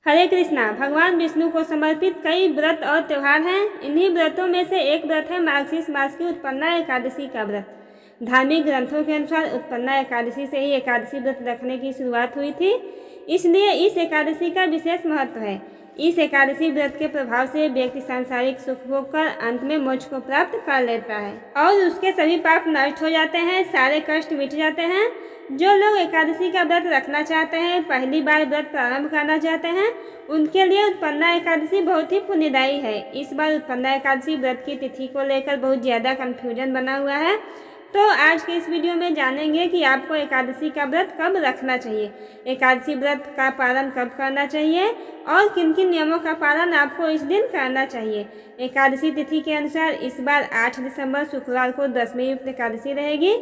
हरे कृष्णा। भगवान विष्णु को समर्पित कई व्रत और त्यौहार हैं। इन्हीं व्रतों में से एक व्रत है मार्गशीर्ष मास की उत्पन्ना एकादशी का व्रत। धार्मिक ग्रंथों के अनुसार उत्पन्ना एकादशी से ही एकादशी व्रत रखने की शुरुआत हुई थी, इसलिए इस एकादशी का विशेष महत्व है। इस एकादशी व्रत के प्रभाव से व्यक्ति सांसारिक सुख भोग कर अंत में मोक्ष को प्राप्त कर लेता है और उसके सभी पाप नष्ट हो जाते हैं, सारे कष्ट मिट जाते हैं। जो लोग एकादशी का व्रत रखना चाहते हैं, पहली बार व्रत प्रारंभ करना चाहते हैं, उनके लिए उत्पन्ना एकादशी बहुत ही पुण्यदायी है। इस बार उत्पन्ना एकादशी व्रत की तिथि को लेकर बहुत ज़्यादा कन्फ्यूजन बना हुआ है, तो आज के इस वीडियो में जानेंगे कि आपको एकादशी का व्रत कब रखना चाहिए, एकादशी व्रत का पालन कब करना चाहिए और किन किन नियमों का पालन आपको इस दिन करना चाहिए। एकादशी तिथि के अनुसार इस बार 8 दिसंबर शुक्रवार को दशमी युक्त एकादशी रहेगी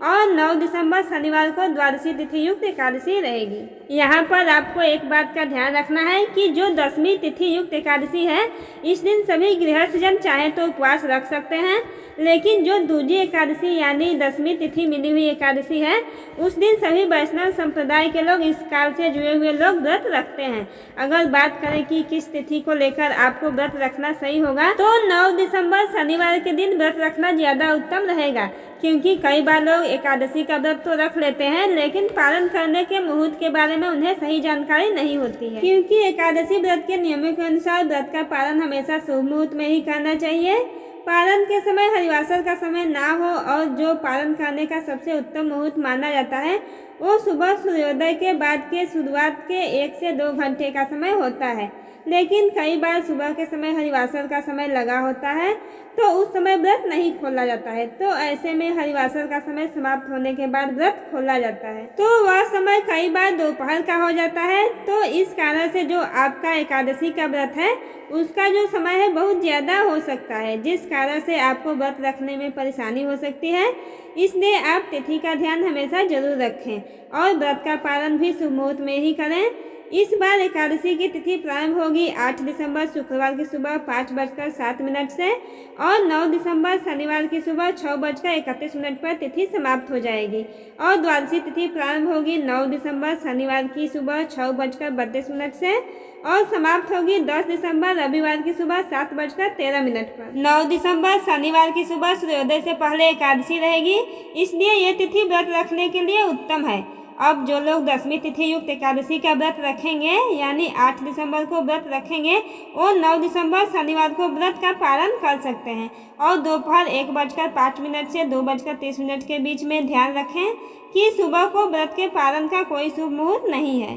और 9 दिसंबर शनिवार को द्वादशी तिथि युक्त एकादशी रहेगी। यहाँ पर आपको एक बात का ध्यान रखना है कि जो दशमी तिथि युक्त एकादशी है, इस दिन सभी गृहस्थजन चाहे तो उपवास रख सकते हैं, लेकिन जो दूजी एकादशी यानी दशमी तिथि मिली हुई एकादशी है, उस दिन सभी वैष्णव संप्रदाय के लोग, इस काल से जुड़े हुए लोग व्रत रखते हैं। अगर बात करें कि किस तिथि को लेकर आपको व्रत रखना सही होगा, तो 9 दिसंबर शनिवार के दिन व्रत रखना ज़्यादा उत्तम रहेगा, क्योंकि कई बार लोग एकादशी का व्रत तो रख लेते हैं, लेकिन पालन करने के मुहूर्त के बारे में उन्हें सही जानकारी नहीं होती है। क्योंकि एकादशी व्रत के नियमों के अनुसार व्रत का पालन हमेशा शुभ मुहूर्त में ही करना चाहिए। पालन के समय हरिवासर का समय ना हो, और जो पालन करने का सबसे उत्तम मुहूर्त माना जाता है वो सुबह सूर्योदय के बाद के शुरुआत के 1 से 2 घंटे का समय होता है, लेकिन कई बार सुबह के समय हरिवासर का समय लगा होता है, तो उस समय व्रत नहीं खोला जाता है। तो ऐसे में हरिवासर का समय समाप्त होने के बाद व्रत खोला जाता है, तो वह समय कई बार दोपहर का हो जाता है। तो इस कारण से जो आपका एकादशी का व्रत है, उसका जो समय है बहुत ज़्यादा हो सकता है, जिस कारण से आपको व्रत रखने में परेशानी हो सकती है। इसलिए आप तिथि का ध्यान हमेशा जरूर रखें और व्रत का पालन भी शुभ मुहूर्त में ही करें। इस बार एकादशी की तिथि प्रारंभ होगी 8 दिसंबर शुक्रवार की सुबह 5:07 से और 9 दिसंबर शनिवार की सुबह 6:31 पर तिथि समाप्त हो जाएगी और द्वादशी तिथि प्रारंभ होगी 9 दिसंबर शनिवार की सुबह 6:32 से और समाप्त होगी 10 दिसंबर रविवार की सुबह 7:13 पर। 9 दिसंबर शनिवार की सुबह सूर्योदय से पहले एकादशी रहेगी, इसलिए ये तिथि व्रत रखने के लिए उत्तम है। अब जो लोग दशमी तिथि युक्त एकादशी का व्रत रखेंगे, यानी 8 दिसंबर को व्रत रखेंगे, वो 9 दिसंबर शनिवार को व्रत का पालन कर सकते हैं और दोपहर 1:05 से 2:30 के बीच में ध्यान रखें कि सुबह को व्रत के पालन का कोई शुभ मुहूर्त नहीं है,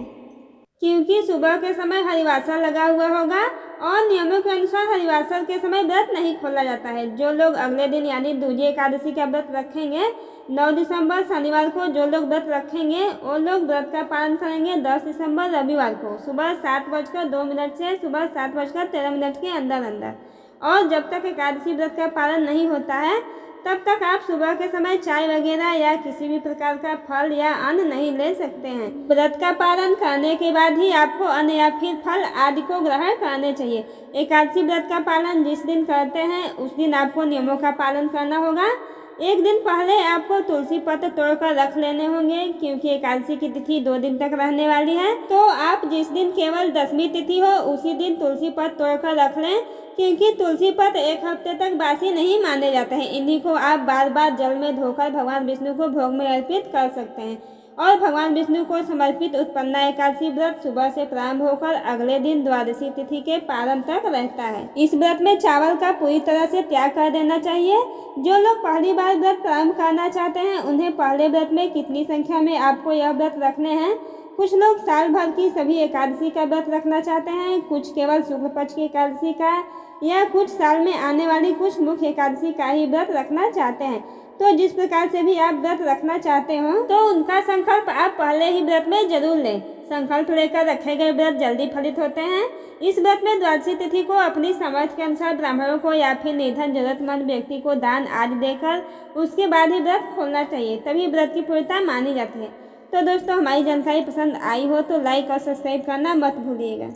क्योंकि सुबह के समय हरिवासर लगा हुआ होगा और नियमों के अनुसार हरिवासर के समय व्रत नहीं खोला जाता है। जो लोग अगले दिन यानी दूजी एकादशी का व्रत रखेंगे 9 दिसंबर शनिवार को, जो लोग व्रत रखेंगे वो लोग व्रत का पालन करेंगे 10 दिसंबर रविवार को सुबह 7:02 से सुबह 7:13 के अंदर और जब तक एकादशी व्रत का पालन नहीं होता है, तब तक आप सुबह के समय चाय वगैरह या किसी भी प्रकार का फल या अन्न नहीं ले सकते हैं। व्रत का पालन करने के बाद ही आपको अन्न या फिर फल आदि को ग्रहण करने चाहिए। एकादशी व्रत का पालन जिस दिन करते हैं, उस दिन आपको नियमों का पालन करना होगा। एक दिन पहले आपको तुलसी पत्र तोड़कर रख लेने होंगे, क्योंकि एकादशी की तिथि 2 दिन तक रहने वाली है। तो आप जिस दिन केवल दशमी तिथि हो, उसी दिन तुलसी पत्र तोड़कर रख लें, क्योंकि तुलसी पत्र 1 हफ्ते तक बासी नहीं माने जाते हैं। इन्हीं को आप बार बार जल में धोकर भगवान विष्णु को भोग में अर्पित कर सकते हैं और भगवान विष्णु को समर्पित उत्पन्ना एकादशी व्रत सुबह से प्रारंभ होकर अगले दिन द्वादशी तिथि के प्रारंभ तक रहता है। इस व्रत में चावल का पूरी तरह से त्याग कर देना चाहिए। जो लोग पहली बार व्रत प्रारंभ करना चाहते हैं, उन्हें पहले व्रत में कितनी संख्या में आपको यह व्रत रखने हैं। कुछ लोग साल भर की सभी एकादशी का व्रत रखना चाहते हैं, कुछ केवल शुक्ल पक्ष की एकादशी का, या कुछ साल में आने वाली कुछ मुख्य एकादशी का ही व्रत रखना चाहते हैं। तो जिस प्रकार से भी आप व्रत रखना चाहते हो, तो उनका संकल्प आप पहले ही व्रत में जरूर लें। संकल्प लेकर रखे गए व्रत जल्दी फलित होते हैं। इस व्रत में द्वादशी तिथि को अपनी सामर्थ्य के अनुसार ब्राह्मणों को या फिर निर्धन जरूरतमंद व्यक्ति को दान आदि देकर उसके बाद ही व्रत खोलना चाहिए, तभी व्रत की पूर्णता मानी जाती है। तो दोस्तों, हमारी जानकारी पसंद आई हो तो लाइक और सब्सक्राइब करना मत भूलिएगा।